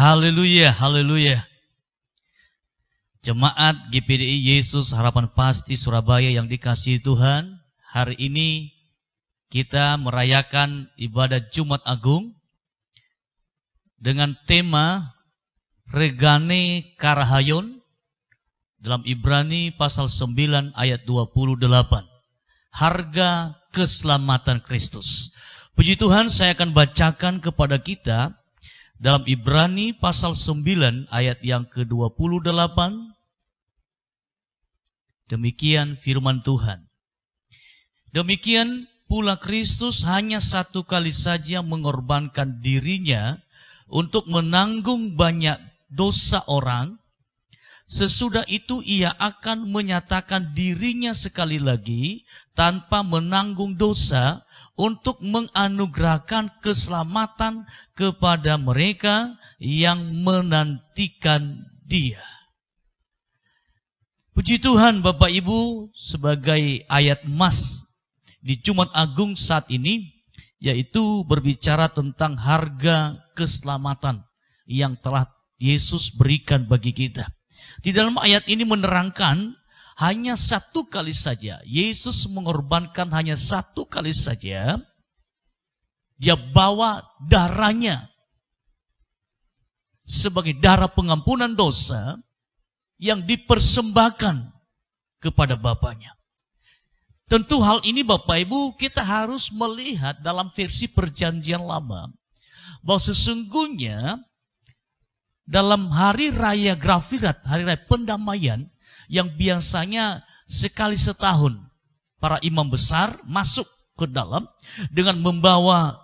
Haleluya, haleluya. Jemaat GPDI Yesus Harapan Pasti Surabaya yang dikasihi Tuhan, hari ini kita merayakan ibadah Jumat Agung dengan tema Regane Karahayon dalam Ibrani pasal 9 ayat 28. Harga keselamatan Kristus. Puji Tuhan, saya akan bacakan kepada kita dalam Ibrani pasal 9 ayat yang ke-28. Demikian firman Tuhan. Demikian pula Kristus hanya satu kali saja mengorbankan dirinya untuk menanggung banyak dosa orang. Sesudah itu ia akan menyatakan dirinya sekali lagi tanpa menanggung dosa untuk menganugerahkan keselamatan kepada mereka yang menantikan Dia. Puji Tuhan Bapak Ibu, sebagai ayat emas di Jumat Agung saat ini, yaitu berbicara tentang harga keselamatan yang telah Yesus berikan bagi kita. Di dalam ayat ini menerangkan hanya satu kali saja. Yesus mengorbankan hanya satu kali saja. Dia bawa darahnya sebagai darah pengampunan dosa yang dipersembahkan kepada Bapaknya. Tentu hal ini Bapak Ibu kita harus melihat dalam versi Perjanjian Lama. Bahwa sesungguhnya dalam hari raya Grafirat, hari raya pendamaian, yang biasanya sekali setahun para imam besar masuk ke dalam dengan membawa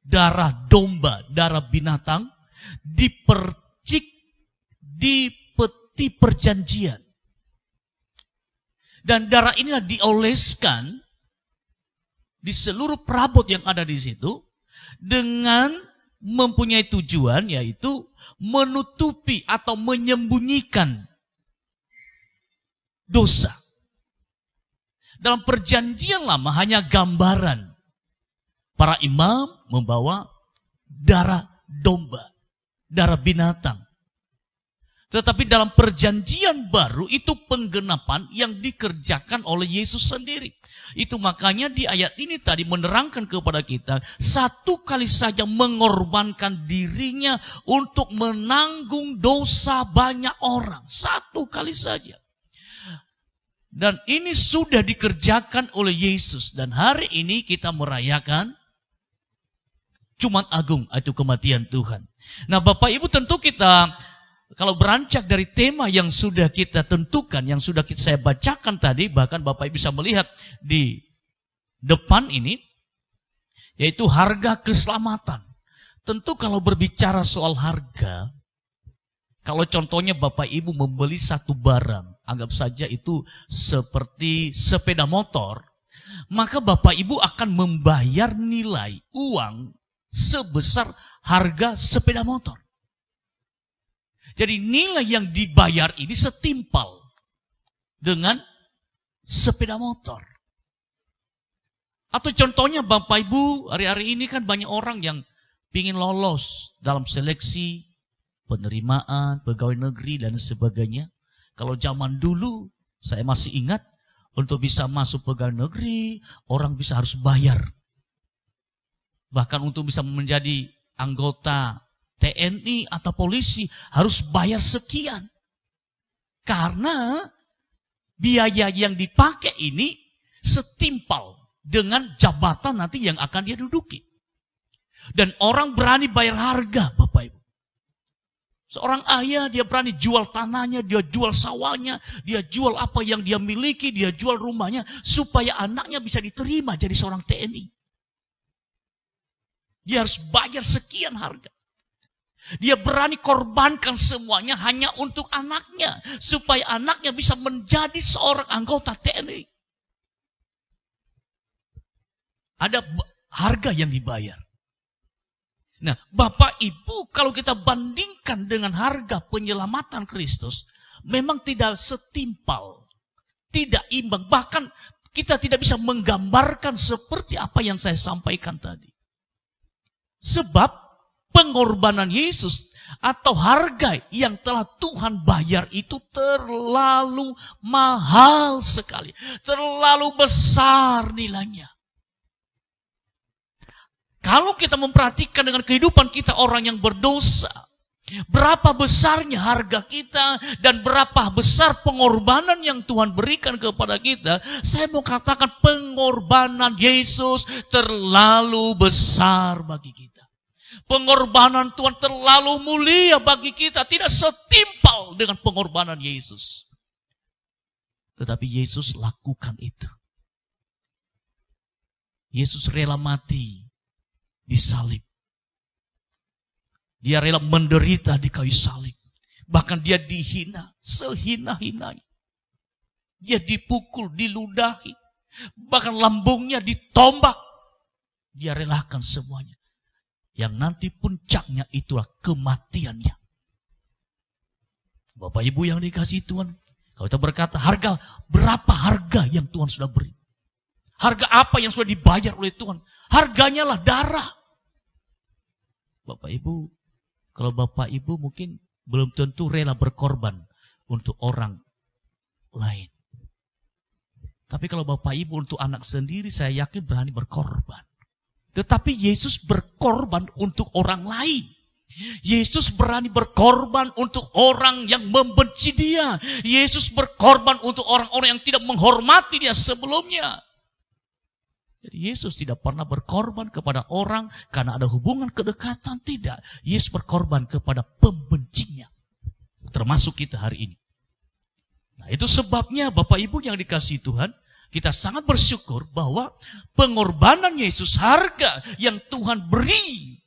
darah domba, darah binatang, dipercik di peti perjanjian. Dan darah inilah dioleskan di seluruh perabot yang ada di situ dengan mempunyai tujuan, yaitu menutupi atau menyembunyikan dosa. Dalam Perjanjian Lama hanya gambaran. Para imam membawa darah domba, darah binatang. Tetapi dalam Perjanjian Baru itu penggenapan yang dikerjakan oleh Yesus sendiri. Itu makanya di ayat ini tadi menerangkan kepada kita, satu kali saja mengorbankan dirinya untuk menanggung dosa banyak orang. Satu kali saja. Dan ini sudah dikerjakan oleh Yesus. Dan hari ini kita merayakan Jumat Agung, itu kematian Tuhan. Nah Bapak Ibu, tentu kita kalau beranjak dari tema yang sudah kita tentukan, yang sudah saya bacakan tadi, bahkan Bapak Ibu bisa melihat di depan ini, yaitu harga keselamatan. Tentu kalau berbicara soal harga, kalau contohnya Bapak Ibu membeli satu barang, anggap saja itu seperti sepeda motor, maka Bapak Ibu akan membayar nilai uang sebesar harga sepeda motor. Jadi nilai yang dibayar ini setimpal dengan sepeda motor. Atau contohnya Bapak Ibu, hari-hari ini kan banyak orang yang ingin lolos dalam seleksi penerimaan, pegawai negeri dan sebagainya. Kalau zaman dulu, saya masih ingat, untuk bisa masuk pegawai negeri, orang bisa harus bayar. Bahkan untuk bisa menjadi anggota TNI atau polisi harus bayar sekian. Karena biaya yang dipakai ini setimpal dengan jabatan nanti yang akan dia duduki. Dan orang berani bayar harga, Bapak Ibu. Seorang ayah dia berani jual tanahnya, dia jual sawahnya, dia jual apa yang dia miliki, dia jual rumahnya supaya anaknya bisa diterima jadi seorang TNI. Dia harus bayar sekian harga. Dia berani korbankan semuanya hanya untuk anaknya. Supaya anaknya bisa menjadi seorang anggota TNI. Ada harga yang dibayar. Nah, Bapak Ibu, kalau kita bandingkan dengan harga penyelamatan Kristus, memang tidak setimpal. Tidak imbang. Bahkan kita tidak bisa menggambarkan seperti apa yang saya sampaikan tadi. Sebab pengorbanan Yesus atau harga yang telah Tuhan bayar itu terlalu mahal sekali. Terlalu besar nilainya. Kalau kita memperhatikan dengan kehidupan kita orang yang berdosa, berapa besarnya harga kita dan berapa besar pengorbanan yang Tuhan berikan kepada kita, saya mau katakan pengorbanan Yesus terlalu besar bagi kita. Pengorbanan Tuhan terlalu mulia bagi kita, tidak setimpal dengan pengorbanan Yesus. Tetapi Yesus lakukan itu. Yesus rela mati di salib. Dia rela menderita di kayu salib. Bahkan dia dihina, sehina-hinanya. Dia dipukul, diludahi. Bahkan lambungnya ditombak. Dia relakan semuanya. Yang nanti puncaknya itulah kematiannya. Bapak Ibu yang dikasihi Tuhan, kalau kita berkata berapa harga yang Tuhan sudah beri? Harga apa yang sudah dibayar oleh Tuhan? Harganya lah darah. Bapak Ibu, kalau Bapak Ibu mungkin belum tentu rela berkorban untuk orang lain. Tapi kalau Bapak Ibu untuk anak sendiri, saya yakin berani berkorban. Tetapi Yesus berkorban untuk orang lain. Yesus berani berkorban untuk orang yang membenci dia. Yesus berkorban untuk orang-orang yang tidak menghormati dia sebelumnya. Jadi Yesus tidak pernah berkorban kepada orang karena ada hubungan kedekatan. Tidak. Yesus berkorban kepada pembencinya. Termasuk kita hari ini. Nah, itu sebabnya Bapak Ibu yang dikasihi Tuhan, kita sangat bersyukur bahwa pengorbanan Yesus, harga yang Tuhan beri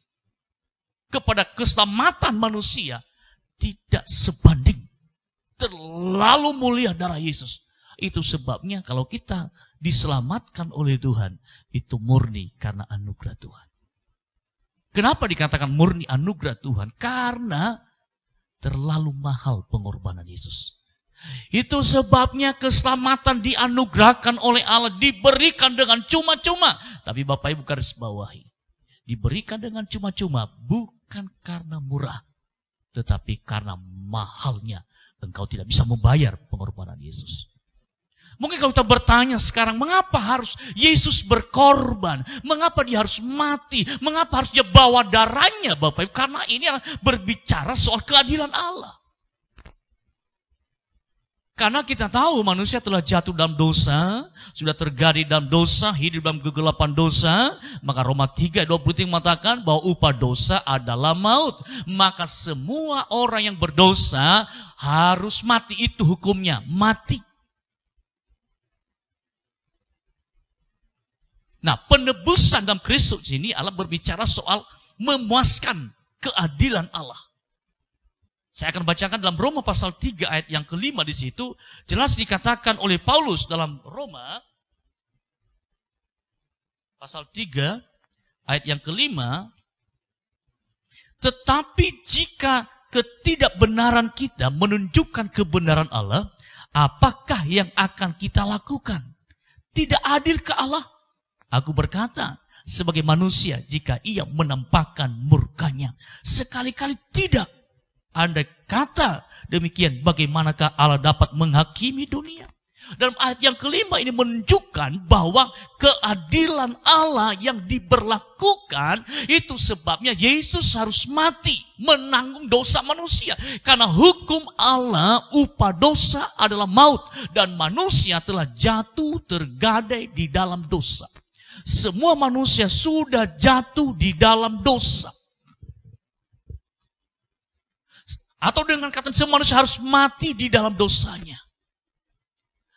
kepada keselamatan manusia tidak sebanding. Terlalu mulia darah Yesus. Itu sebabnya kalau kita diselamatkan oleh Tuhan, itu murni karena anugerah Tuhan. Kenapa dikatakan murni anugerah Tuhan? Karena terlalu mahal pengorbanan Yesus. Itu sebabnya keselamatan dianugerahkan oleh Allah, diberikan dengan cuma-cuma. Tapi Bapak Ibu garis bawahi, diberikan dengan cuma-cuma bukan karena murah, tetapi karena mahalnya. Engkau tidak bisa membayar pengorbanan Yesus. Mungkin kalau kita bertanya sekarang, mengapa harus Yesus berkorban? Mengapa dia harus mati? Mengapa harus dia bawa darahnya, Bapak Ibu? Karena ini berbicara soal keadilan Allah. Karena kita tahu manusia telah jatuh dalam dosa, sudah tergadi dalam dosa, hidup dalam kegelapan dosa. Maka Roma 3:23 mengatakan bahwa upah dosa adalah maut. Maka semua orang yang berdosa harus mati, itu hukumnya, mati. Nah, penebusan dalam Kristus ini adalah berbicara soal memuaskan keadilan Allah. Saya akan bacakan dalam Roma pasal 3 ayat yang kelima di situ. Jelas dikatakan oleh Paulus dalam Roma pasal 3 ayat yang kelima. Tetapi jika ketidakbenaran kita menunjukkan kebenaran Allah, apakah yang akan kita lakukan? Tidak adil ke Allah? Aku berkata, sebagai manusia, jika ia menampakkan murkanya, sekali-kali tidak. Andai kata demikian, bagaimanakah Allah dapat menghakimi dunia? Dalam ayat yang kelima ini menunjukkan bahwa keadilan Allah yang diberlakukan, itu sebabnya Yesus harus mati menanggung dosa manusia. Karena hukum Allah, upah dosa adalah maut. Dan manusia telah jatuh tergadai di dalam dosa. Semua manusia sudah jatuh di dalam dosa. Atau dengan kata semua manusia harus mati di dalam dosanya.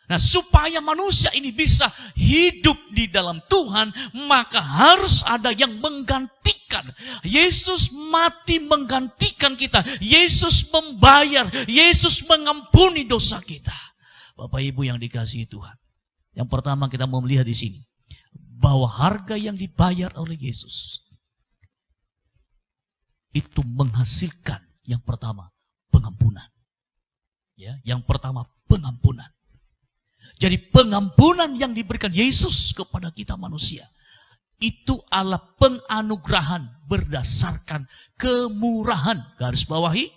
Nah, supaya manusia ini bisa hidup di dalam Tuhan, maka harus ada yang menggantikan. Yesus mati menggantikan kita. Yesus membayar. Yesus mengampuni dosa kita. Bapak Ibu yang dikasihi Tuhan. Yang pertama kita mau melihat di sini, bahwa harga yang dibayar oleh Yesus itu menghasilkan yang pertama pengampunan. Ya, yang pertama pengampunan. Jadi pengampunan yang diberikan Yesus kepada kita manusia itu adalah penganugerahan berdasarkan kemurahan. Garis bawahi,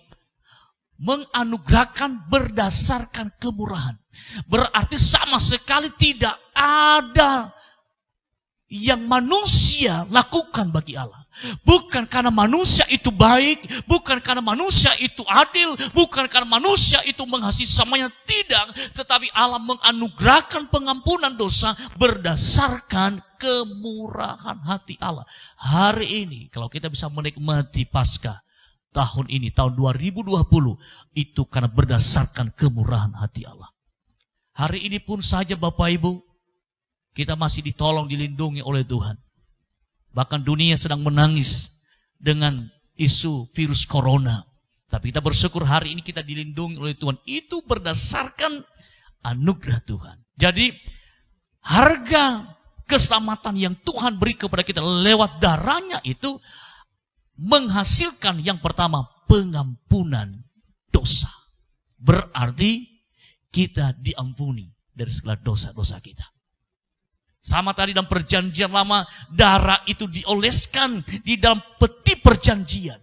menganugerahkan berdasarkan kemurahan. Berarti sama sekali tidak ada yang manusia lakukan bagi Allah. Bukan karena manusia itu baik, bukan karena manusia itu adil, bukan karena manusia itu mengasihi samanya, tidak. Tetapi Allah menganugerahkan pengampunan dosa berdasarkan kemurahan hati Allah. Hari ini kalau kita bisa menikmati Paskah tahun ini, tahun 2020, itu karena berdasarkan kemurahan hati Allah. Hari ini pun saja Bapak Ibu, kita masih ditolong, dilindungi oleh Tuhan. Bahkan dunia sedang menangis dengan isu virus corona. Tapi kita bersyukur hari ini kita dilindungi oleh Tuhan. Itu berdasarkan anugerah Tuhan. Jadi harga keselamatan yang Tuhan beri kepada kita lewat darahnya itu menghasilkan yang pertama pengampunan dosa. Berarti kita diampuni dari segala dosa-dosa kita. Sama tadi dalam perjanjian lama, darah itu dioleskan di dalam peti perjanjian.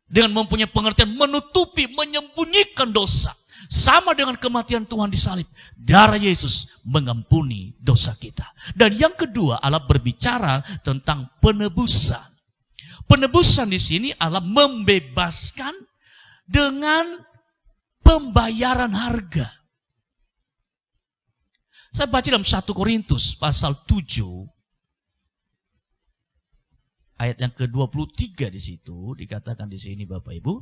Dengan mempunyai pengertian menutupi, menyembunyikan dosa. Sama dengan kematian Tuhan di salib. Darah Yesus mengampuni dosa kita. Dan yang kedua adalah berbicara tentang penebusan. Penebusan di sini adalah membebaskan dengan pembayaran harga. Saya baca dalam 1 Korintus pasal 7 ayat yang ke-23 di situ dikatakan di sini Bapak Ibu.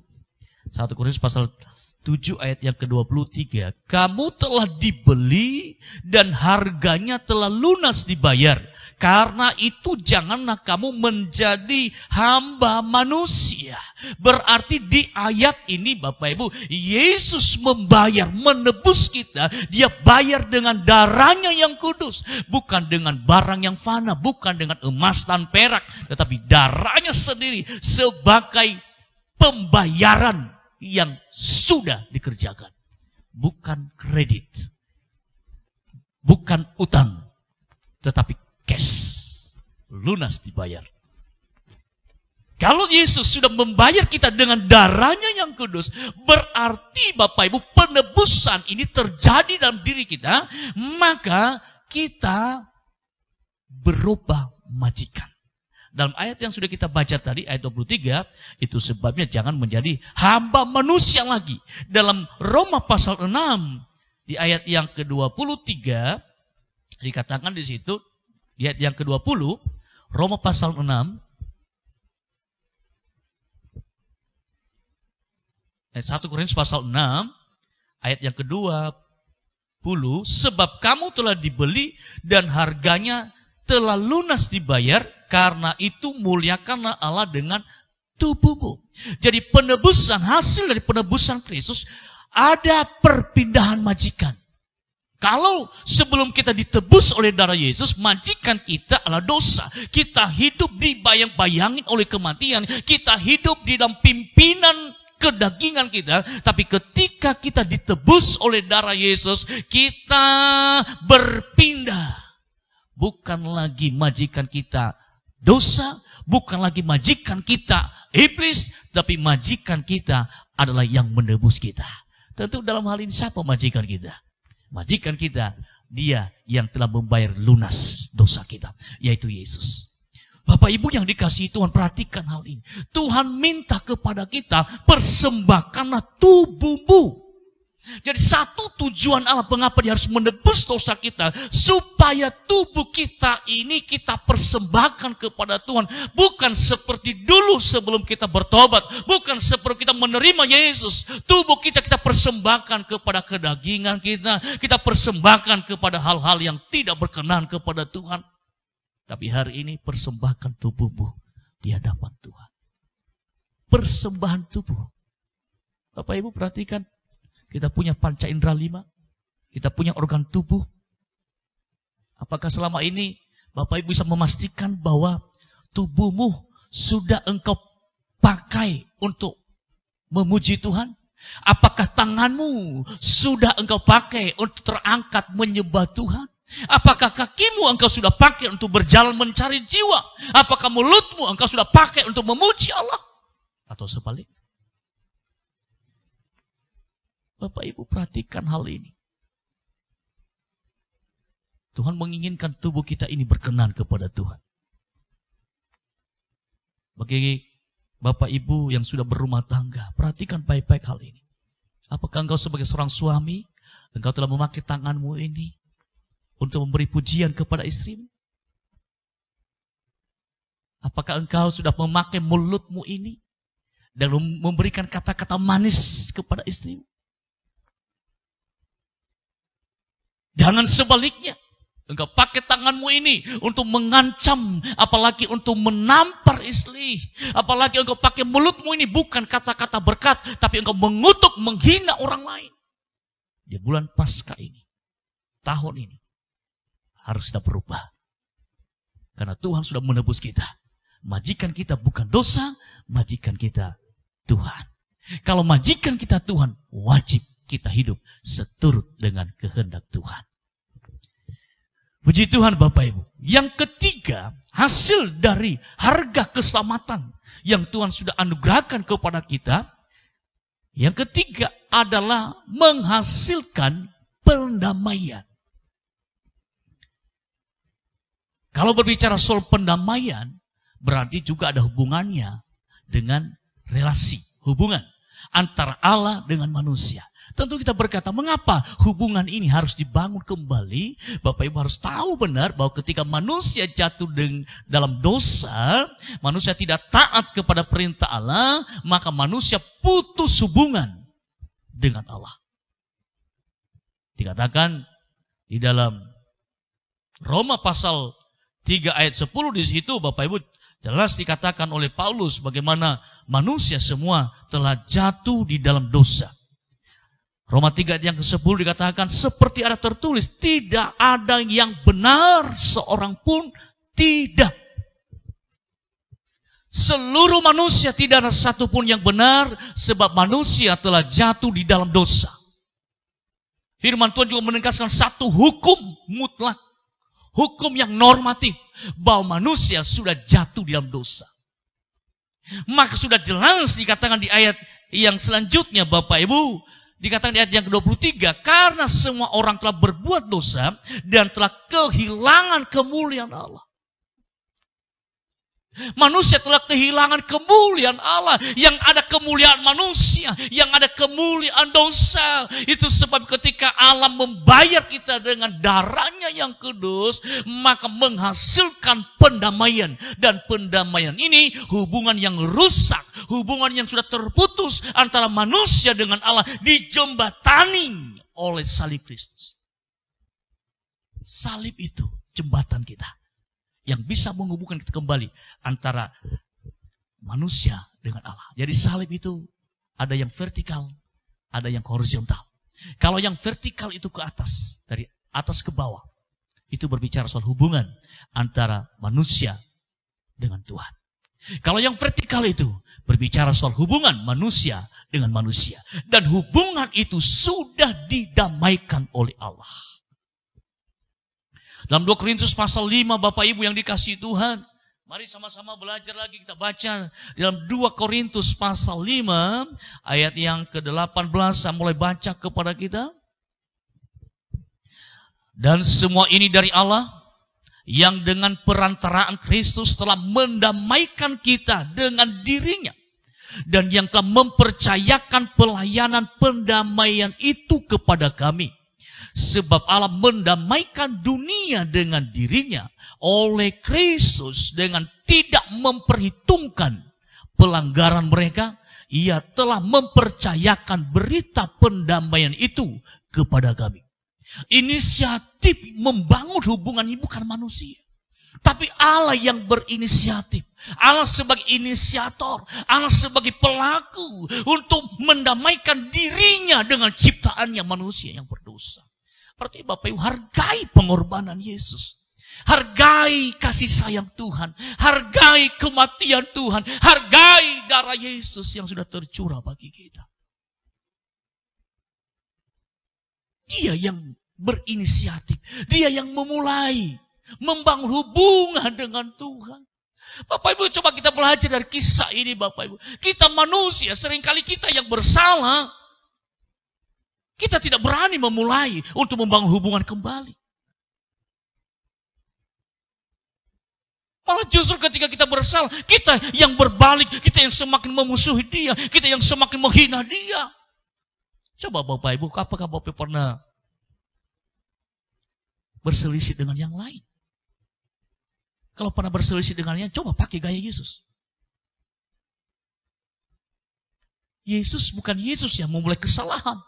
1 Korintus pasal 7 ayat yang ke-23. Kamu telah dibeli dan harganya telah lunas dibayar. Karena itu janganlah kamu menjadi hamba manusia. Berarti di ayat ini Bapak Ibu, Yesus membayar, menebus kita. Dia bayar dengan darahnya yang kudus. Bukan dengan barang yang fana, bukan dengan emas dan perak. Tetapi darahnya sendiri sebagai pembayaran yang sudah dikerjakan. Bukan kredit. Bukan utang. Tetapi cash. Lunas dibayar. Kalau Yesus sudah membayar kita dengan darahnya yang kudus, berarti Bapak Ibu penebusan ini terjadi dalam diri kita, maka kita berubah majikan. Dalam ayat yang sudah kita baca tadi, ayat 23, itu sebabnya jangan menjadi hamba manusia lagi. Dalam Roma pasal 6, di ayat yang ke-23, dikatakan di situ, di ayat yang ke-20, Roma pasal 6, ayat 1 Korintus pasal 6, ayat yang ke-20, sebab kamu telah dibeli dan harganya telah lunas dibayar, karena itu muliakanlah Allah dengan tubuhmu. Jadi penebusan, hasil dari penebusan Kristus, ada perpindahan majikan. Kalau sebelum kita ditebus oleh darah Yesus, majikan kita adalah dosa. Kita hidup dibayang-bayangin oleh kematian. Kita hidup di dalam pimpinan kedagingan kita. Tapi ketika kita ditebus oleh darah Yesus, kita berpindah. Bukan lagi majikan kita dosa, bukan lagi majikan kita iblis, tapi majikan kita adalah yang menebus kita. Tentu dalam hal ini siapa majikan kita? Majikan kita, dia yang telah membayar lunas dosa kita, yaitu Yesus. Bapak Ibu yang dikasihi Tuhan, perhatikan hal ini. Tuhan minta kepada kita, persembahkanlah tubuhmu. Jadi satu tujuan Allah mengapa dia harus menebus dosa kita, supaya tubuh kita ini kita persembahkan kepada Tuhan. Bukan seperti dulu sebelum kita bertobat, bukan seperti kita menerima Yesus. Tubuh kita persembahkan kepada kedagingan kita persembahkan kepada hal-hal yang tidak berkenan kepada Tuhan. Tapi hari ini persembahkan tubuhmu di hadapan Tuhan. Persembahan tubuh. Bapak Ibu perhatikan. Kita punya panca indera 5. Kita punya organ tubuh. Apakah selama ini Bapak Ibu bisa memastikan bahwa tubuhmu sudah engkau pakai untuk memuji Tuhan? Apakah tanganmu sudah engkau pakai untuk terangkat menyembah Tuhan? Apakah kakimu engkau sudah pakai untuk berjalan mencari jiwa? Apakah mulutmu engkau sudah pakai untuk memuji Allah? Atau sebaliknya? Bapak Ibu perhatikan hal ini. Tuhan menginginkan tubuh kita ini berkenan kepada Tuhan. Bagi Bapak Ibu yang sudah berumah tangga, perhatikan baik-baik hal ini. Apakah engkau sebagai seorang suami, engkau telah memakai tanganmu ini untuk memberi pujian kepada istrimu? Apakah engkau sudah memakai mulutmu ini dan memberikan kata-kata manis kepada istrimu? Jangan sebaliknya. Engkau pakai tanganmu ini untuk mengancam, apalagi untuk menampar istri. Apalagi engkau pakai mulutmu ini bukan kata-kata berkat, tapi engkau mengutuk, menghina orang lain. Di bulan Paskah ini, tahun ini, harus kita berubah. Karena Tuhan sudah menebus kita. Majikan kita bukan dosa, majikan kita Tuhan. Kalau majikan kita Tuhan, wajib kita hidup seturut dengan kehendak Tuhan. Puji Tuhan Bapak Ibu. Yang ketiga, hasil dari harga keselamatan yang Tuhan sudah anugerahkan kepada kita. Yang ketiga adalah menghasilkan pendamaian. Kalau berbicara soal pendamaian, berarti juga ada hubungannya dengan relasi, hubungan antara Allah dengan manusia. Tentu kita berkata, mengapa hubungan ini harus dibangun kembali? Bapak Ibu harus tahu benar bahwa ketika manusia jatuh dalam dosa, manusia tidak taat kepada perintah Allah, maka manusia putus hubungan dengan Allah. Dikatakan di dalam Roma pasal 3 ayat 10 di situ, Bapak Ibu, jelas dikatakan oleh Paulus bagaimana manusia semua telah jatuh di dalam dosa. Roma 3 ayat yang ke-10 dikatakan, seperti ada tertulis, tidak ada yang benar seorang pun tidak. Seluruh manusia tidak ada satu pun yang benar, sebab manusia telah jatuh di dalam dosa. Firman Tuhan juga menegaskan satu hukum mutlak, hukum yang normatif, bahwa manusia sudah jatuh di dalam dosa. Maka sudah jelas dikatakan di ayat yang selanjutnya, Bapak Ibu, dikatakan di ayat yang ke-23, karena semua orang telah berbuat dosa dan telah kehilangan kemuliaan Allah. Manusia telah kehilangan kemuliaan Allah. Yang ada kemuliaan manusia, yang ada kemuliaan dosa. Itu sebab ketika Allah membayar kita dengan darahnya yang kudus, maka menghasilkan pendamaian. Dan pendamaian ini hubungan yang rusak, hubungan yang sudah terputus antara manusia dengan Allah, dijembatani oleh salib Kristus. Salib itu jembatan kita yang bisa menghubungkan kita kembali antara manusia dengan Allah. Jadi salib itu ada yang vertikal, ada yang horizontal. Kalau yang vertikal itu ke atas, dari atas ke bawah, itu berbicara soal hubungan antara manusia dengan Tuhan. Kalau yang vertikal itu berbicara soal hubungan manusia dengan manusia. Dan hubungan itu sudah didamaikan oleh Allah. Dalam 2 Korintus pasal 5, Bapak Ibu yang dikasihi Tuhan, mari sama-sama belajar lagi, kita baca dalam 2 Korintus pasal 5, ayat yang ke-18, saya mulai baca kepada kita. Dan semua ini dari Allah, yang dengan perantaraan Kristus telah mendamaikan kita dengan dirinya, dan yang telah mempercayakan pelayanan pendamaian itu kepada kami. Sebab Allah mendamaikan dunia dengan dirinya oleh Kristus dengan tidak memperhitungkan pelanggaran mereka. Ia telah mempercayakan berita pendamaian itu kepada kami. Inisiatif membangun hubungan ini bukan manusia, tapi Allah yang berinisiatif. Allah sebagai inisiator, Allah sebagai pelaku untuk mendamaikan dirinya dengan ciptaannya manusia yang berdosa. Berarti Bapak Ibu, hargai pengorbanan Yesus. Hargai kasih sayang Tuhan. Hargai kematian Tuhan. Hargai darah Yesus yang sudah tercurah bagi kita. Dia yang berinisiatif. Dia yang memulai membangun hubungan dengan Tuhan. Bapak Ibu, coba kita belajar dari kisah ini Bapak Ibu. Kita manusia, seringkali kita yang bersalah, kita tidak berani memulai untuk membangun hubungan kembali. Malah justru ketika kita bersalah, kita yang berbalik, kita yang semakin memusuhi dia, kita yang semakin menghina dia. Coba Bapak Ibu, apakah Bapak Ibu pernah berselisih dengan yang lain? Kalau pernah berselisih dengannya, coba pakai gaya Yesus. Yesus bukan Yesus yang memulai kesalahan.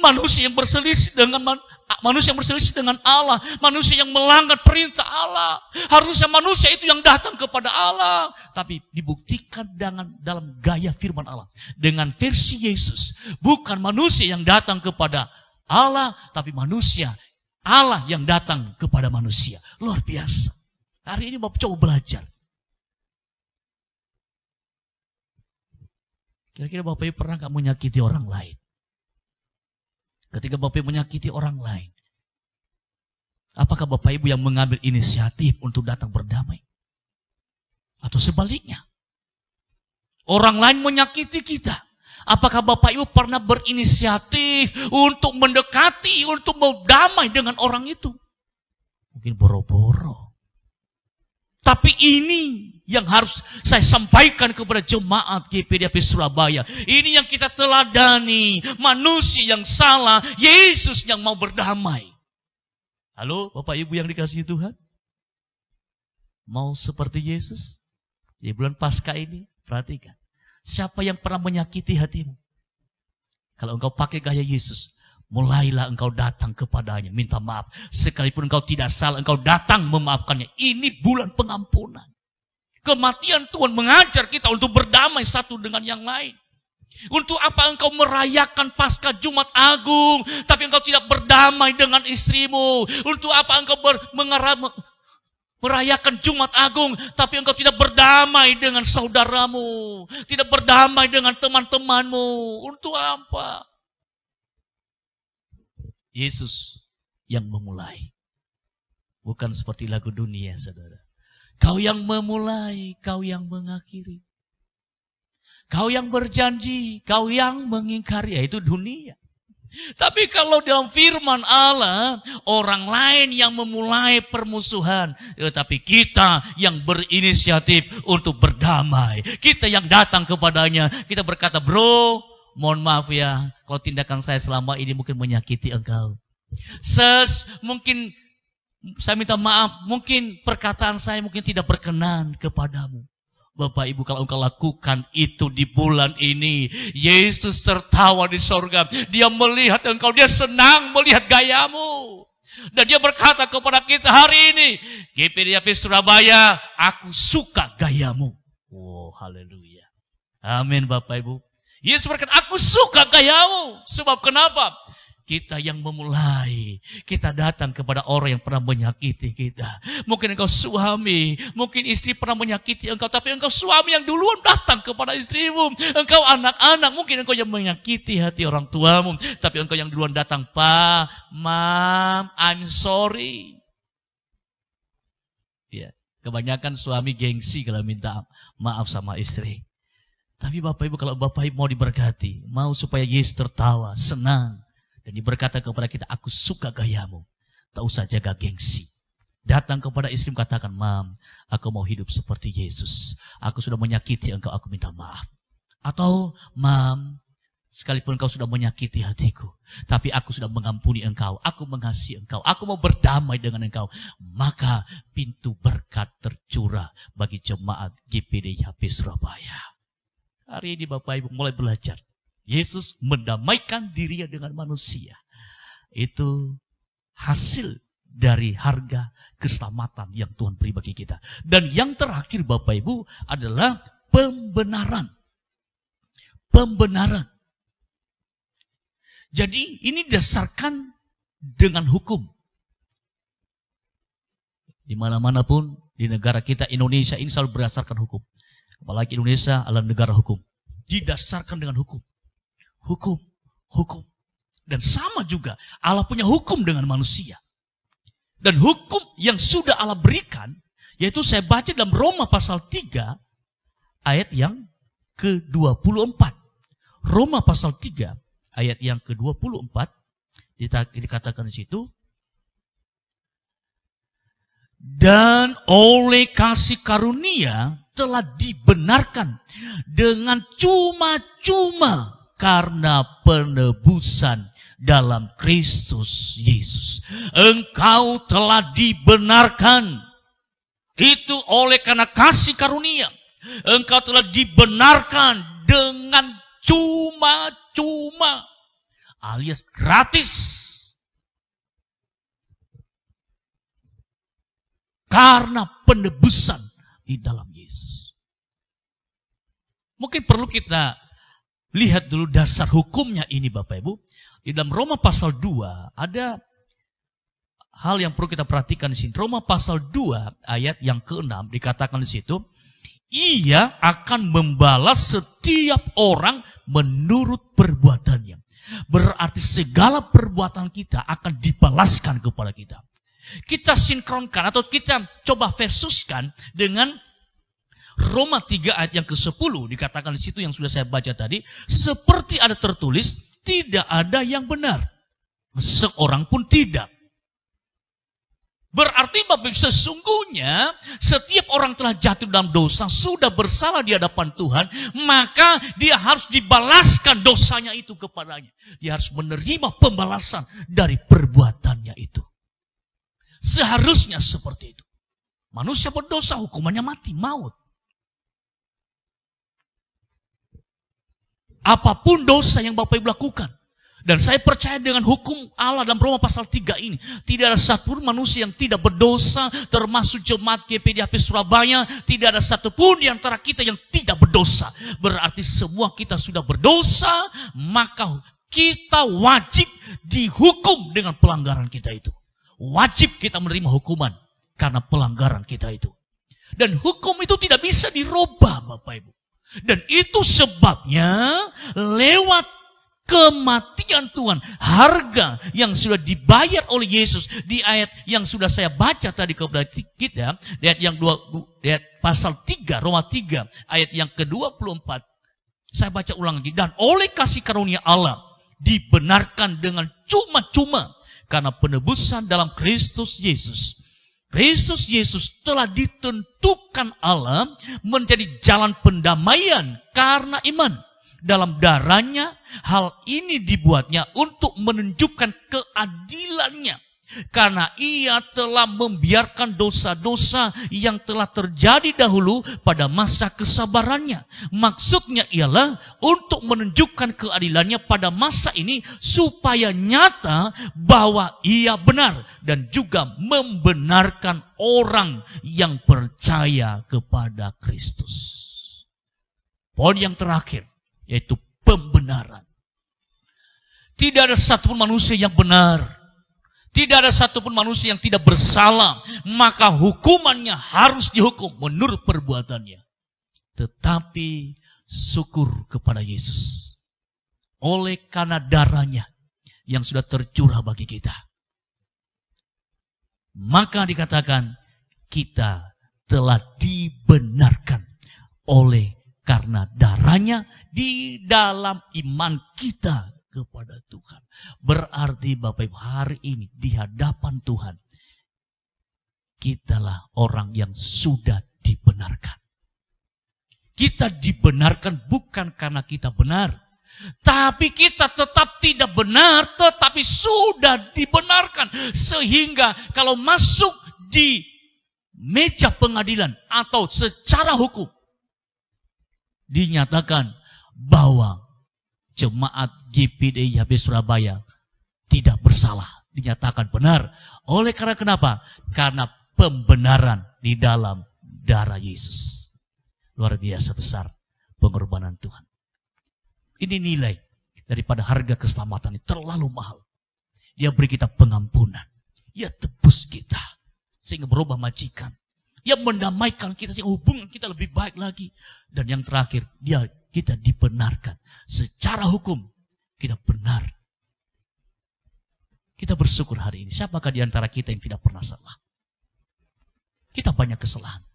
Manusia yang berselisih dengan Allah, manusia yang melanggar perintah Allah. Harusnya manusia itu yang datang kepada Allah, tapi dibuktikan dalam gaya firman Allah dengan versi Yesus. Bukan manusia yang datang kepada Allah, tapi manusia Allah yang datang kepada manusia. Luar biasa. Hari ini Bapak coba belajar. Kira-kira Bapak Ibu pernah gak menyakiti orang lain? Ketika Bapak Ibu menyakiti orang lain, apakah Bapak Ibu yang mengambil inisiatif untuk datang berdamai? Atau sebaliknya, orang lain menyakiti kita, apakah Bapak Ibu pernah berinisiatif untuk mendekati, untuk berdamai dengan orang itu? Mungkin boro-boro. Tapi ini yang harus saya sampaikan kepada jemaat GPDHP Surabaya. Ini yang kita teladani. Manusia yang salah, Yesus yang mau berdamai. Halo Bapak Ibu yang dikasihi Tuhan? Mau seperti Yesus? Di bulan Paskah ini, perhatikan. Siapa yang pernah menyakiti hatimu? Kalau engkau pakai gaya Yesus, mulailah engkau datang kepadanya, minta maaf. Sekalipun engkau tidak salah, engkau datang memaafkannya. Ini bulan pengampunan. Kematian Tuhan mengajar kita untuk berdamai satu dengan yang lain. Untuk apa engkau merayakan Paskah Jumat Agung, tapi engkau tidak berdamai dengan istrimu? Untuk apa engkau merayakan Jumat Agung, tapi engkau tidak berdamai dengan saudaramu? Tidak berdamai dengan teman-temanmu? Untuk apa? Yesus yang memulai. Bukan seperti lagu dunia, saudara. Kau yang memulai, kau yang mengakhiri. Kau yang berjanji, kau yang mengingkari, yaitu dunia. Tapi kalau dalam firman Allah, orang lain yang memulai permusuhan, tetapi kita yang berinisiatif untuk berdamai. Kita yang datang kepadanya, kita berkata, bro, mohon maaf ya, kalau tindakan saya selama ini mungkin menyakiti engkau. Mungkin saya minta maaf, mungkin perkataan saya mungkin tidak berkenan kepadamu. Bapak Ibu, kalau engkau lakukan itu di bulan ini, Yesus tertawa di sorga. Dia melihat engkau, dia senang melihat gayamu. Dan dia berkata kepada kita hari ini, GPDHP Surabaya, aku suka gayamu. Oh, haleluya. Amin Bapak Ibu. Yesus berkata, aku suka gayamu. Sebab kenapa? Kita yang memulai. Kita datang kepada orang yang pernah menyakiti kita. Mungkin engkau suami, mungkin istri pernah menyakiti engkau, tapi engkau suami yang duluan datang kepada istrimu. Engkau anak-anak, mungkin engkau yang menyakiti hati orang tuamu, tapi engkau yang duluan datang, Pa, Mam, I'm sorry. Ya, kebanyakan suami gengsi kalau minta maaf sama istri. Tapi Bapak Ibu, kalau Bapak Ibu mau diberkati, mau supaya Yesus tertawa, senang, dan dia berkata kepada kita, aku suka gayamu, tak usah jaga gengsi. Datang kepada istri, katakan, Mam, aku mau hidup seperti Yesus. Aku sudah menyakiti engkau, aku minta maaf. Atau, Mam, sekalipun engkau sudah menyakiti hatiku, tapi aku sudah mengampuni engkau, aku mengasihi engkau, aku mau berdamai dengan engkau. Maka pintu berkat tercurah bagi jemaat GPDHP Surabaya. Hari ini Bapak Ibu mulai belajar. Yesus mendamaikan dirinya dengan manusia. Itu hasil dari harga keselamatan yang Tuhan beri bagi kita. Dan yang terakhir Bapak Ibu adalah pembenaran. Pembenaran. Jadi ini dasarkan dengan hukum. Di mana-mana pun di negara kita Indonesia ini selalu berdasarkan hukum. Apalagi Indonesia adalah negara hukum. Didasarkan dengan hukum. Hukum, hukum. Dan sama juga Allah punya hukum dengan manusia. Dan hukum yang sudah Allah berikan, yaitu saya baca dalam Roma pasal 3 ayat yang ke-24. Roma pasal 3 ayat yang ke-24 dikatakan di situ, dan oleh kasih karunia telah dibenarkan dengan cuma-cuma karena penebusan dalam Kristus Yesus. Engkau telah dibenarkan. Itu oleh karena kasih karunia. Engkau telah dibenarkan dengan cuma-cuma, alias gratis. Karena penebusan di dalam Yesus. Mungkin perlu kita lihat dulu dasar hukumnya ini Bapak Ibu. Di dalam Roma pasal 2 ada hal yang perlu kita perhatikan di sini. Roma pasal 2 ayat yang ke-6 dikatakan di situ, ia akan membalas setiap orang menurut perbuatannya. Berarti segala perbuatan kita akan dibalaskan kepada kita. Kita sinkronkan atau kita coba versuskan dengan Roma 3 ayat yang ke-10 dikatakan di situ yang sudah saya baca tadi, seperti ada tertulis, tidak ada yang benar, seorang pun tidak. Berarti Bapak sesungguhnya setiap orang telah jatuh dalam dosa, sudah bersalah di hadapan Tuhan, maka dia harus dibalaskan dosanya itu kepadanya. Dia harus menerima pembalasan dari perbuatannya itu. Seharusnya seperti itu. Manusia berdosa hukumannya mati, maut. Apapun dosa yang Bapak Ibu lakukan. Dan saya percaya dengan hukum Allah dalam Roma pasal 3 ini. Tidak ada satupun manusia yang tidak berdosa, termasuk jemaat GPDHP Surabaya. Tidak ada satupun di antara kita yang tidak berdosa. Berarti semua kita sudah berdosa, maka kita wajib dihukum dengan pelanggaran kita itu. Wajib kita menerima hukuman karena pelanggaran kita itu. Dan hukum itu tidak bisa dirubah Bapak Ibu. Dan itu sebabnya lewat kematian Tuhan, harga yang sudah dibayar oleh Yesus di ayat yang sudah saya baca tadi kepada kita, di ayat yang ayat pasal 3, Roma 3, ayat yang ke-24. Saya baca ulang lagi. Dan oleh kasih karunia Allah dibenarkan dengan cuma-cuma karena penebusan dalam Kristus Yesus. Kristus Yesus telah ditentukan Allah menjadi jalan pendamaian karena iman. Dalam darahnya, hal ini dibuatnya untuk menunjukkan keadilannya. Karena ia telah membiarkan dosa-dosa yang telah terjadi dahulu pada masa kesabarannya. Maksudnya ialah untuk menunjukkan keadilannya pada masa ini supaya nyata bahwa ia benar dan juga membenarkan orang yang percaya kepada Kristus. Poin yang terakhir yaitu pembenaran. Tidak ada satupun manusia yang benar. Tidak ada satupun manusia yang tidak bersalah. Maka hukumannya harus dihukum menurut perbuatannya. Tetapi syukur kepada Yesus. Oleh karena darahnya yang sudah tercurah bagi kita. Maka dikatakan kita telah dibenarkan oleh karena darahnya di dalam iman kita kepada Tuhan. Berarti Bapak Ibu hari ini di hadapan Tuhan, kitalah orang yang sudah dibenarkan. Kita dibenarkan bukan karena kita benar, tapi kita tetap tidak benar, tetapi sudah dibenarkan. Sehingga kalau masuk di meja pengadilan atau secara hukum, dinyatakan bahwa jemaat GPDHP Surabaya tidak bersalah. Dinyatakan benar. Oleh karena kenapa? Karena pembenaran di dalam darah Yesus. Luar biasa besar pengorbanan Tuhan. Ini nilai daripada harga keselamatan ini terlalu mahal. Dia beri kita pengampunan. Dia tebus kita sehingga berubah majikan. Dia mendamaikan kita sehingga hubungan kita lebih baik lagi. Dan yang terakhir, kita dibenarkan. Secara hukum, kita benar. Kita bersyukur hari ini. Siapakah di antara kita yang tidak pernah salah? Kita banyak kesalahan.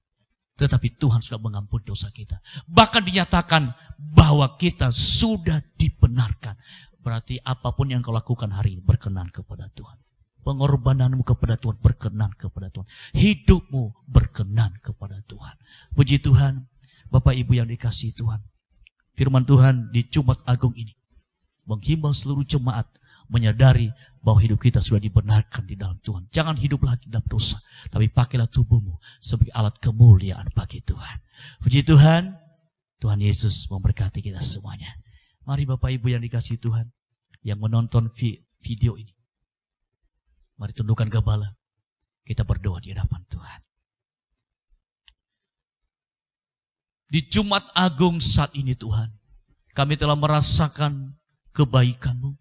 Tetapi Tuhan sudah mengampuni dosa kita. Bahkan dinyatakan bahwa kita sudah dibenarkan. Berarti apapun yang kau lakukan hari ini berkenan kepada Tuhan. Pengorbananmu kepada Tuhan berkenan kepada Tuhan. Hidupmu berkenan kepada Tuhan. Puji Tuhan, Bapak Ibu yang dikasihi Tuhan. Firman Tuhan di Jumat Agung ini menghimbau seluruh jemaat menyadari bahwa hidup kita sudah dibenarkan di dalam Tuhan. Jangan hidup lagi dalam dosa, tapi pakailah tubuhmu sebagai alat kemuliaan bagi Tuhan. Puji Tuhan, Tuhan Yesus memberkati kita semuanya. Mari Bapak Ibu yang dikasihi Tuhan, yang menonton video ini, mari tundukkan kepala, kita berdoa di hadapan Tuhan. Di Jumat Agung saat ini Tuhan, kami telah merasakan kebaikan-Mu,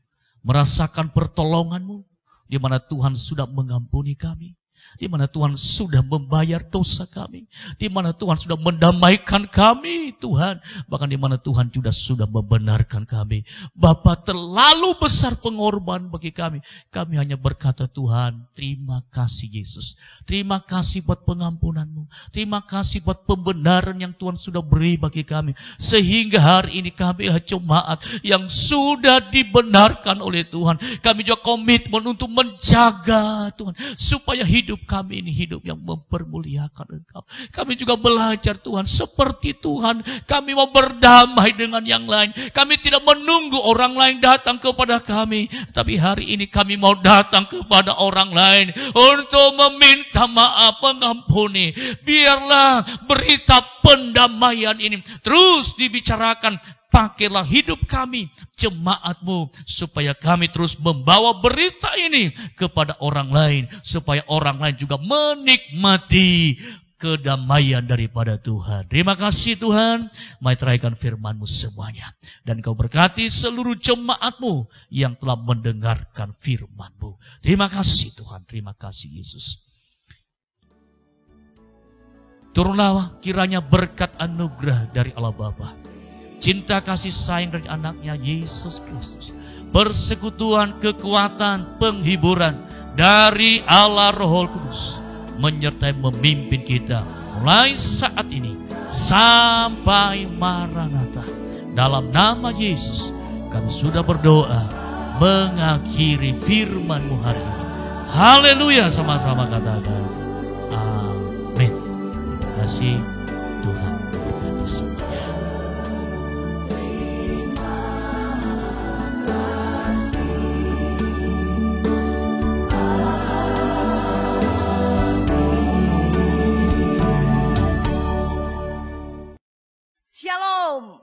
merasakan pertolongan-Mu, di mana Tuhan sudah mengampuni kami, di mana Tuhan sudah membayar dosa kami, di mana Tuhan sudah mendamaikan kami, Tuhan, bahkan di mana Tuhan juga sudah membenarkan kami. Bapa, terlalu besar pengorbanan bagi kami. Kami hanya berkata, Tuhan, terima kasih Yesus. Terima kasih buat pengampunan-Mu. Terima kasih buat pembenaran yang Tuhan sudah beri bagi kami. Sehingga hari ini kami adalah jemaat yang sudah dibenarkan oleh Tuhan. Kami juga komitmen untuk menjaga Tuhan, supaya hidup kami ini hidup yang mempermuliakan Engkau. Kami juga belajar Tuhan, seperti Tuhan, kami mau berdamai dengan yang lain. Kami tidak menunggu orang lain datang kepada kami, tapi hari ini kami mau datang kepada orang lain untuk meminta maaf, mengampuni. Biarlah berita pendamaian ini terus dibicarakan. Pakailah hidup kami, jemaat-Mu, supaya kami terus membawa berita ini kepada orang lain, supaya orang lain juga menikmati kedamaian daripada Tuhan. Terima kasih Tuhan. Mari teraikan firman-Mu semuanya. Dan Kau berkati seluruh jemaat-Mu yang telah mendengarkan firman-Mu. Terima kasih Tuhan. Terima kasih Yesus. Turunlah kiranya berkat anugerah dari Allah Bapa, cinta kasih sayang dari anaknya Yesus Kristus, persekutuan, kekuatan, penghiburan dari Allah Roh Kudus menyertai memimpin kita mulai saat ini sampai Maranatha. Dalam nama Yesus kami sudah berdoa mengakhiri firman-Mu hari ini. Haleluya, sama-sama katakan amin. Terima kasih Tuhan memberkati semuanya. Shalom,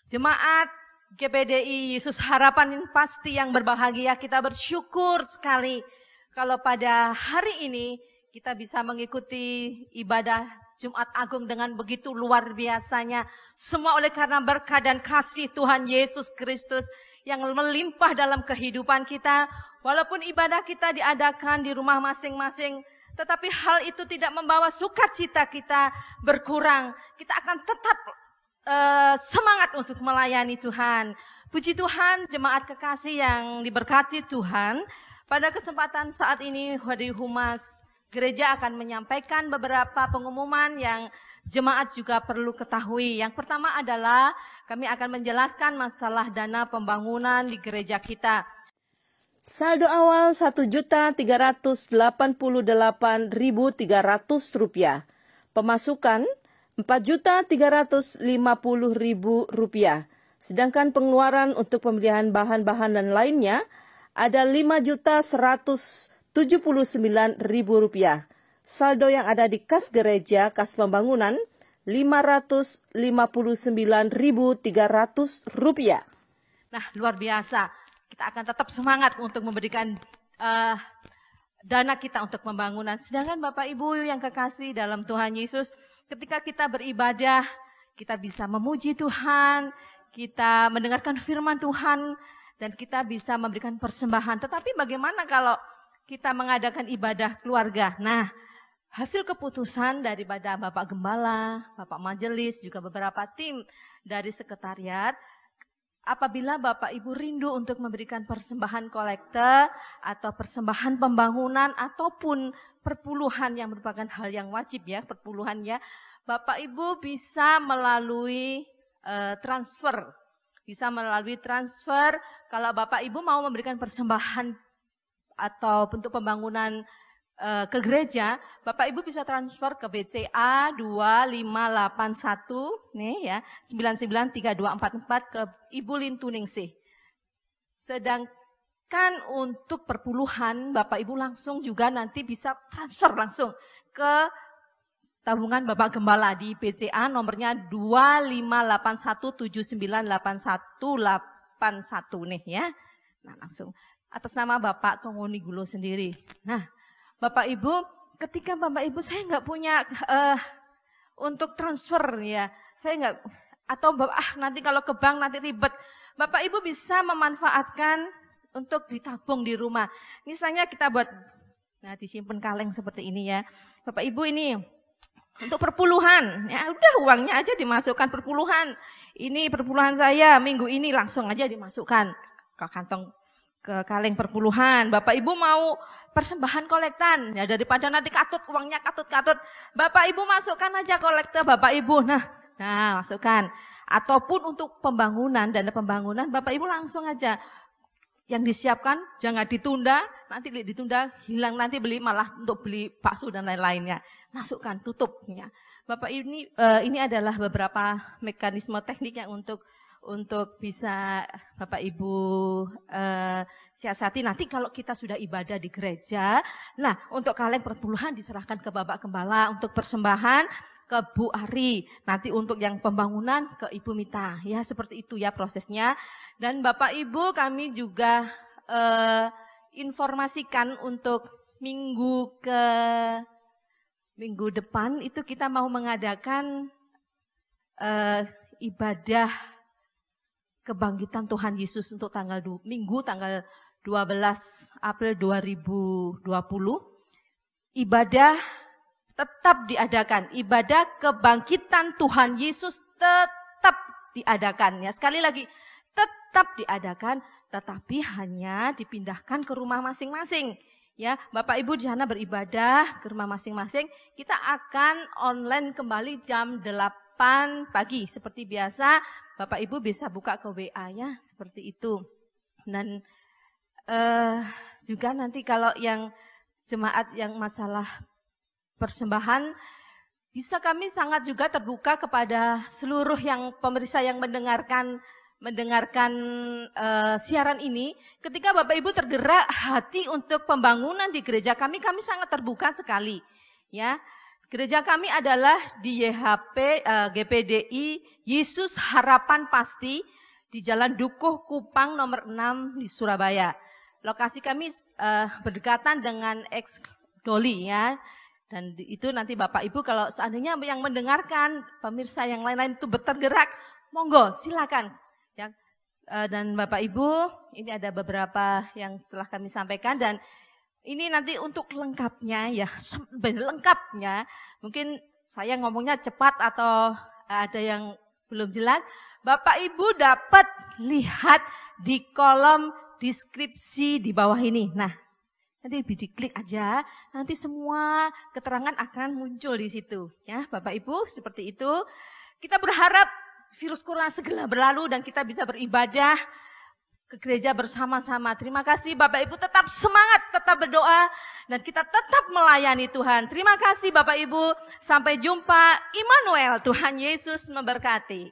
jemaat GPDI Yesus Harapan Pasti yang berbahagia. Kita bersyukur sekali kalau pada hari ini kita bisa mengikuti ibadah Jumat Agung dengan begitu luar biasanya. Semua oleh karena berkat dan kasih Tuhan Yesus Kristus yang melimpah dalam kehidupan kita. Walaupun ibadah kita diadakan di rumah masing-masing, tetapi hal itu tidak membawa sukacita kita berkurang. Kita akan tetap semangat untuk melayani Tuhan. Puji Tuhan, jemaat kekasih yang diberkati Tuhan. Pada kesempatan saat ini, Wadi Humas Gereja akan menyampaikan beberapa pengumuman yang jemaat juga perlu ketahui. Yang pertama adalah kami akan menjelaskan masalah dana pembangunan di gereja kita. Saldo awal Rp1.388.300. Pemasukan Rp4.350.000. Sedangkan pengeluaran untuk pembelian bahan-bahan dan lainnya ada Rp5.179.000. Saldo yang ada di kas gereja, kas pembangunan Rp559.300. Nah, luar biasa. Kita akan tetap semangat untuk memberikan dana kita untuk pembangunan. Sedangkan Bapak Ibu yang kekasih dalam Tuhan Yesus, ketika kita beribadah, kita bisa memuji Tuhan, kita mendengarkan firman Tuhan, dan kita bisa memberikan persembahan. Tetapi bagaimana kalau kita mengadakan ibadah keluarga? Nah, hasil keputusan daripada Bapak Gembala, Bapak Majelis, juga beberapa tim dari sekretariat, apabila Bapak Ibu rindu untuk memberikan persembahan kolekte atau persembahan pembangunan ataupun perpuluhan yang merupakan hal yang wajib ya, perpuluhan ya, Bapak Ibu bisa melalui transfer. Bisa melalui transfer kalau Bapak Ibu mau memberikan persembahan atau bentuk pembangunan ke gereja, Bapak Ibu bisa transfer ke BCA 2581 nih ya, 993244 ke Ibu Lintuningsih. Sedangkan untuk perpuluhan Bapak Ibu langsung juga nanti bisa transfer langsung ke tabungan Bapak Gembala di BCA nomornya 2581798181 nih ya. Nah, langsung atas nama Bapak Tongoni Gulo sendiri. Nah, Bapak Ibu, ketika Bapak Ibu saya nggak punya untuk transfer ya, saya nggak, atau nanti kalau ke bank nanti ribet, Bapak Ibu bisa memanfaatkan untuk ditabung di rumah. Misalnya kita buat, nah disimpan kaleng seperti ini ya, Bapak Ibu ini untuk perpuluhan, ya udah uangnya aja dimasukkan perpuluhan. Ini perpuluhan saya minggu ini langsung aja dimasukkan ke kantong, ke kaleng perpuluhan. Bapak Ibu mau persembahan kolektan, ya daripada nanti katut uangnya katut-katut, Bapak Ibu masukkan aja kolekte Bapak Ibu. Nah masukkan. Ataupun untuk pembangunan, dana pembangunan, Bapak Ibu langsung aja. Yang disiapkan jangan ditunda, nanti ditunda hilang, nanti beli malah untuk beli bakso dan lain-lainnya. Masukkan, tutupnya. Bapak ini adalah beberapa mekanisme teknik yang untuk bisa Bapak Ibu siasati. Nanti kalau kita sudah ibadah di gereja, nah untuk kaleng perpuluhan diserahkan ke Bapak Gembala, untuk persembahan ke Bu Ari, nanti untuk yang pembangunan ke Ibu Mita, ya seperti itu ya prosesnya. Dan Bapak Ibu kami juga informasikan untuk minggu depan itu kita mau mengadakan ibadah kebangkitan Tuhan Yesus untuk Minggu tanggal 12 April 2020. Ibadah tetap diadakan, ibadah kebangkitan Tuhan Yesus tetap diadakan ya. Sekali lagi, tetap diadakan, tetapi hanya dipindahkan ke rumah masing-masing. Ya, Bapak Ibu di sana beribadah ke rumah masing-masing. Kita akan online kembali jam 8 pagi seperti biasa. Bapak Ibu bisa buka ke WA ya, seperti itu. Dan juga nanti kalau yang jemaat yang masalah persembahan, bisa kami sangat juga terbuka kepada seluruh yang pemirsa yang mendengarkan siaran ini. Ketika Bapak Ibu tergerak hati untuk pembangunan di gereja kami sangat terbuka sekali. Ya, gereja kami adalah di YHP GPDI Yesus Harapan Pasti di Jalan Dukuh Kupang nomor 6 di Surabaya. Lokasi kami berdekatan dengan Ex Doli ya. Dan itu nanti Bapak Ibu kalau seandainya yang mendengarkan, pemirsa yang lain-lain itu bertergerak, monggo silakan. Ya. Dan Bapak Ibu, ini ada beberapa yang telah kami sampaikan dan ini nanti untuk lengkapnya ya, lengkapnya. Mungkin saya ngomongnya cepat atau ada yang belum jelas. Bapak Ibu dapat lihat di kolom deskripsi di bawah ini. Nah, nanti diklik aja, nanti semua keterangan akan muncul di situ. Ya, Bapak Ibu, seperti itu. Kita berharap virus corona segera berlalu dan kita bisa beribadah ke gereja bersama-sama. Terima kasih Bapak Ibu, tetap semangat, tetap berdoa, dan kita tetap melayani Tuhan. Terima kasih Bapak Ibu, sampai jumpa. Immanuel, Tuhan Yesus memberkati.